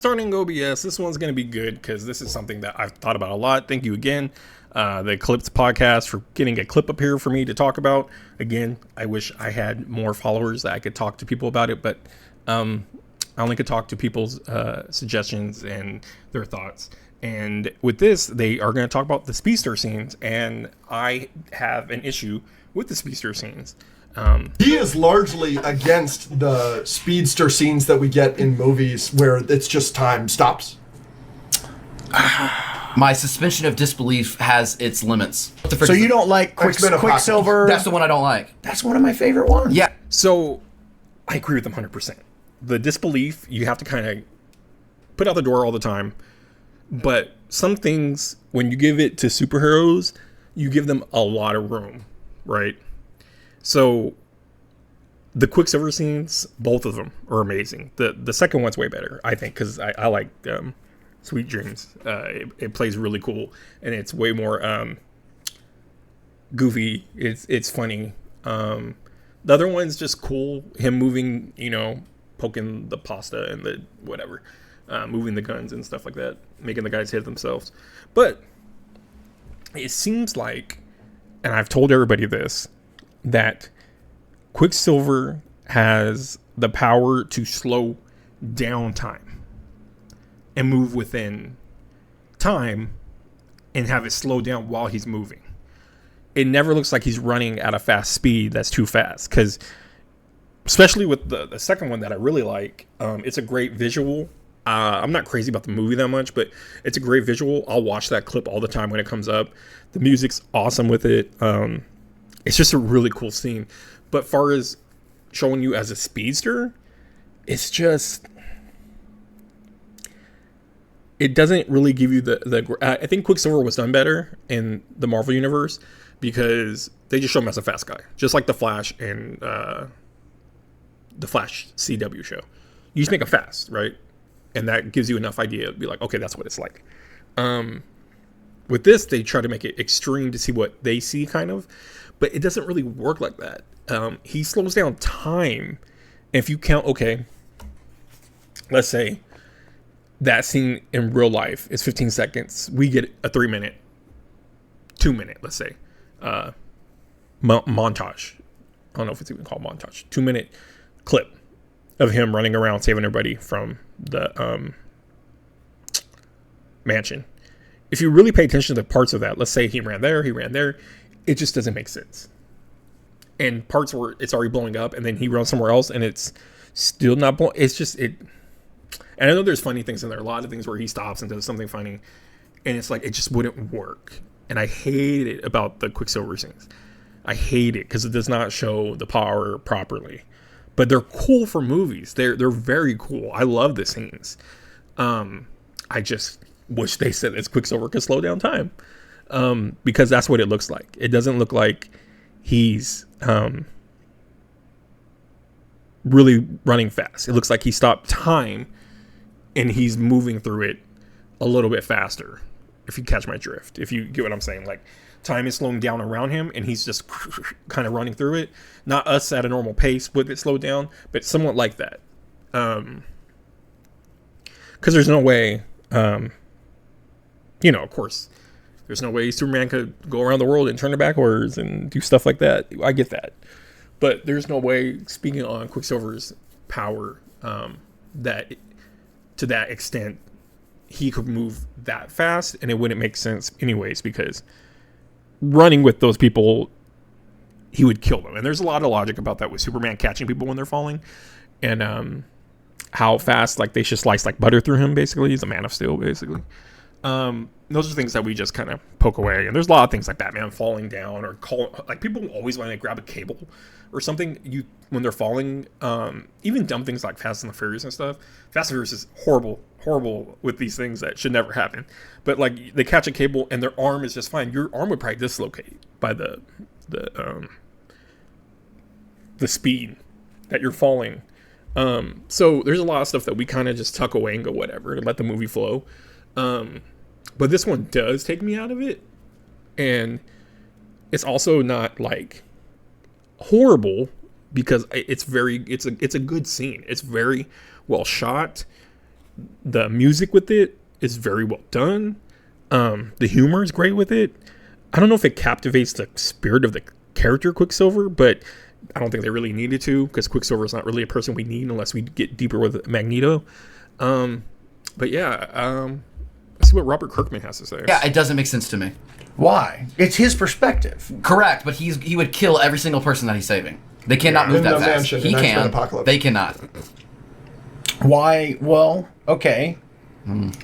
Starting OBS, this one's going to be good because this is something that I've thought about a lot. Thank you again, the Clips podcast, for getting a clip up here for me to talk about. Again, I wish I had more followers that I could talk to people about it, but I only could talk to people's suggestions and their thoughts. And with this, they are going to talk about the Speedster scenes, and I have an issue with the Speedster scenes. He is largely against the speedster scenes that we get in movies where it's just time stops. My suspension of disbelief has its limits. So you don't like Quicksilver? That's the one I don't like. That's one of my favorite ones. Yeah. So I agree with them 100%. The disbelief, you have to kind of put out the door all the time. But some things, when you give it to superheroes, you give them a lot of room, right? So the Quicksilver scenes, both of them are amazing. The second one's way better, I think, because I like Sweet Dreams. It plays really cool, and it's way more goofy. It's funny. The other one's just cool. Him moving, poking the pasta and the whatever, moving the guns and stuff like that, making the guys hit themselves. But it seems like, and I've told everybody this, that Quicksilver has the power to slow down time and move within time and have it slow down while he's moving. It never looks like he's running at a fast speed that's too fast, because especially with the second one that I really like, it's a great visual. I'm not crazy about the movie that much, but it's a great visual. I'll watch that clip all the time when it comes up. The music's awesome with it. It's just a really cool scene. But far as showing you as a speedster, it's just, it doesn't really give you the I think Quicksilver was done better in the Marvel universe because they just show him as a fast guy, just like the Flash and the Flash CW show. You just make him fast, right? And that gives you enough idea to be like, okay, that's what it's like. With this, they try to make it extreme to see what they see, kind of, but it doesn't really work like that. He slows down time. If you count, okay, let's say that scene in real life is 15 seconds. We get a 3 minute, 2 minute, let's say, montage. I don't know if it's even called montage. 2 minute clip of him running around saving everybody from the mansion. If you really pay attention to the parts of that, let's say he ran there, it just doesn't make sense. And parts where it's already blowing up and then he runs somewhere else and it's still not blowing. It's just, and I know there's funny things in there, a lot of things where he stops and does something funny, and it's like, it just wouldn't work. And I hate it about the Quicksilver scenes. I hate it because it does not show the power properly. But they're cool for movies. They're very cool. I love the scenes. I just wish they said this Quicksilver could slow down time. Because that's what it looks like. It doesn't look like he's really running fast. It looks like he stopped time and he's moving through it a little bit faster. If you catch my drift. If you get what I'm saying. Like, time is slowing down around him and he's just kind of running through it. Not us at a normal pace with it slowed down, but somewhat like that. Because there's no way, of course, there's no way Superman could go around the world and turn it backwards and do stuff like that. I get that. But there's no way, speaking on Quicksilver's power, that to that extent, he could move that fast, and it wouldn't make sense anyways, because running with those people, he would kill them. And there's a lot of logic about that with Superman catching people when they're falling, and how fast, like, they should slice like butter through him, basically. He's a Man of Steel, basically. Those are things that we just kind of poke away. And there's a lot of things like Batman falling down, or like, people always want to grab a cable or something when they're falling. Even dumb things like Fast and the Furious and stuff. Fast and Furious is horrible with these things that should never happen. But like, they catch a cable and their arm is just fine. Your arm would probably dislocate by the speed that you're falling. So there's a lot of stuff that we kind of just tuck away and go whatever and let the movie flow. But this one does take me out of it, and it's also not like horrible because it's a good scene. It's very well shot. The music with it is very well done. The humor is great with it. I don't know if it captivates the spirit of the character Quicksilver, but I don't think they really needed to, because Quicksilver is not really a person we need unless we get deeper with Magneto. But yeah, let's see what Robert Kirkman has to say. Yeah, it doesn't make sense to me. Why? It's his perspective. Correct, but he would kill every single person that he's saving. They cannot move that fast. He can. They cannot. Why? Well, okay.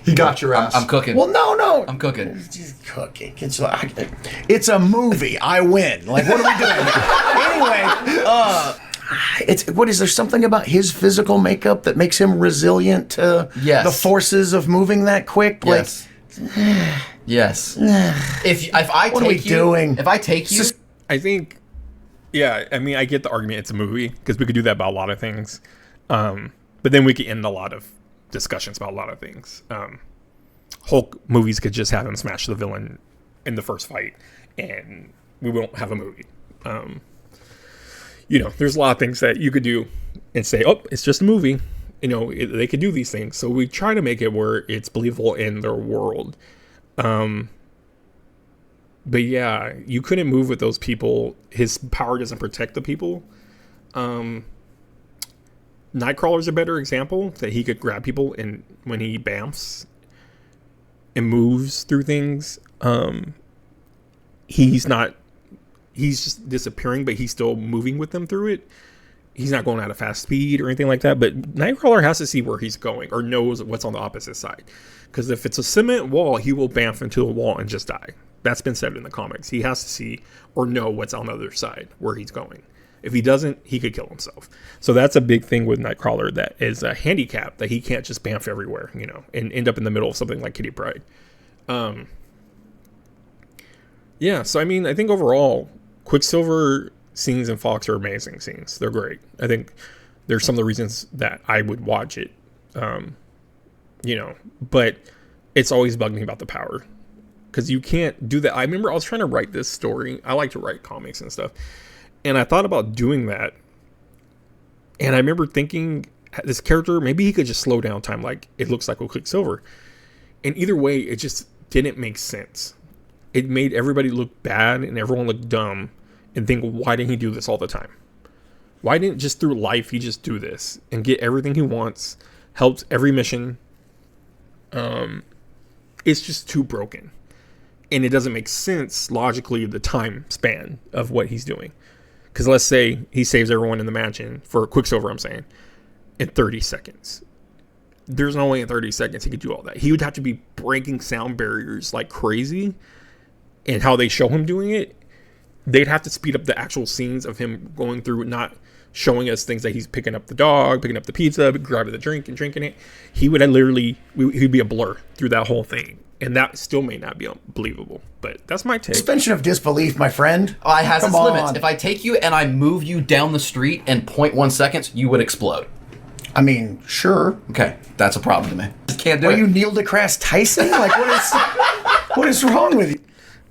He got your ass. I'm cooking. Well, no. I'm cooking. Just cooking. It's a movie. I win. Like, what are we doing? Anyway, what is there something about his physical makeup that makes him resilient to the forces of moving that quick? Yes. Like, yes. If I what are we doing? If I take you, I think, yeah. I mean, I get the argument. It's a movie, because we could do that about a lot of things, but then we could end a lot of discussions about a lot of things. Hulk movies could just have him smash the villain in the first fight, and we won't have a movie. There's a lot of things that you could do and say, oh, it's just a movie. They could do these things. So we try to make it where it's believable in their world. But yeah, you couldn't move with those people. His power doesn't protect the people. Nightcrawler's a better example, that he could grab people, and when he bamfs and moves through things, he's just disappearing, but he's still moving with them through it. He's not going at a fast speed or anything like that, but Nightcrawler has to see where he's going, or knows what's on the opposite side. Because if it's a cement wall, he will bamf into a wall and just die. That's been said in the comics. He has to see or know what's on the other side, where he's going. If he doesn't, he could kill himself. So that's a big thing with Nightcrawler, that is a handicap, that he can't just bamf everywhere, and end up in the middle of something like Kitty Pryde. Yeah, so I mean, I think overall, Quicksilver scenes in Fox are amazing scenes. They're great. I think there's some of the reasons that I would watch it, but it's always bugged me about the power, because you can't do that. I remember I was trying to write this story. I like to write comics and stuff. And I thought about doing that. And I remember thinking, this character, maybe he could just slow down time like it looks like with Quicksilver. And either way, it just didn't make sense. It made everybody look bad and everyone look dumb, and think, why didn't he do this all the time? Why didn't just through life he just do this and get everything he wants, helps every mission? It's just too broken. And it doesn't make sense logically, the time span of what he's doing. Because let's say he saves everyone in the mansion, for Quicksilver, I'm saying, in 30 seconds. There's no way in 30 seconds he could do all that. He would have to be breaking sound barriers like crazy. And how they show him doing it, they'd have to speed up the actual scenes of him going through, not showing us things that he's picking up the dog, picking up the pizza, grabbing the drink and drinking it. He would he'd be a blur through that whole thing. And that still may not be believable, but that's my take. Suspension of disbelief, my friend. It has its limits. If I take you and I move you down the street in 0.1 seconds, you would explode. I mean, sure. Okay, that's a problem to me. Just can't do it. Are you Neil deGrasse Tyson? Like, what is wrong with you?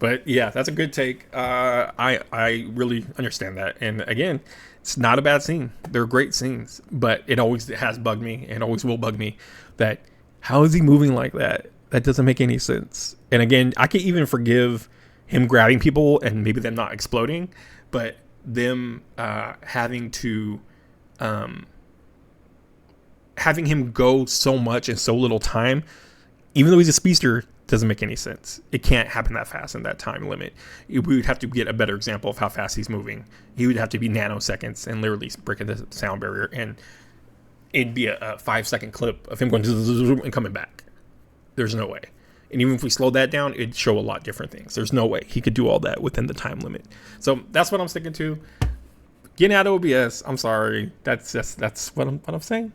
But yeah, that's a good take. I really understand that. And again, it's not a bad scene. They're great scenes, but it always has bugged me, and always will bug me, that how is he moving like that? That doesn't make any sense. And again, I can even forgive him grabbing people and maybe them not exploding, but them having him go so much in so little time, even though he's a speedster, doesn't make any sense. It can't happen that fast in that time limit. We would have to get a better example of how fast he's moving. He would have to be nanoseconds and literally breaking the sound barrier, and it'd be a 5-second clip of him going and coming back. There's no way. And even if we slowed that down, it'd show a lot different things. There's no way he could do all that within the time limit. So that's what I'm sticking to. Getting out of OBS, I'm sorry. That's what I'm saying.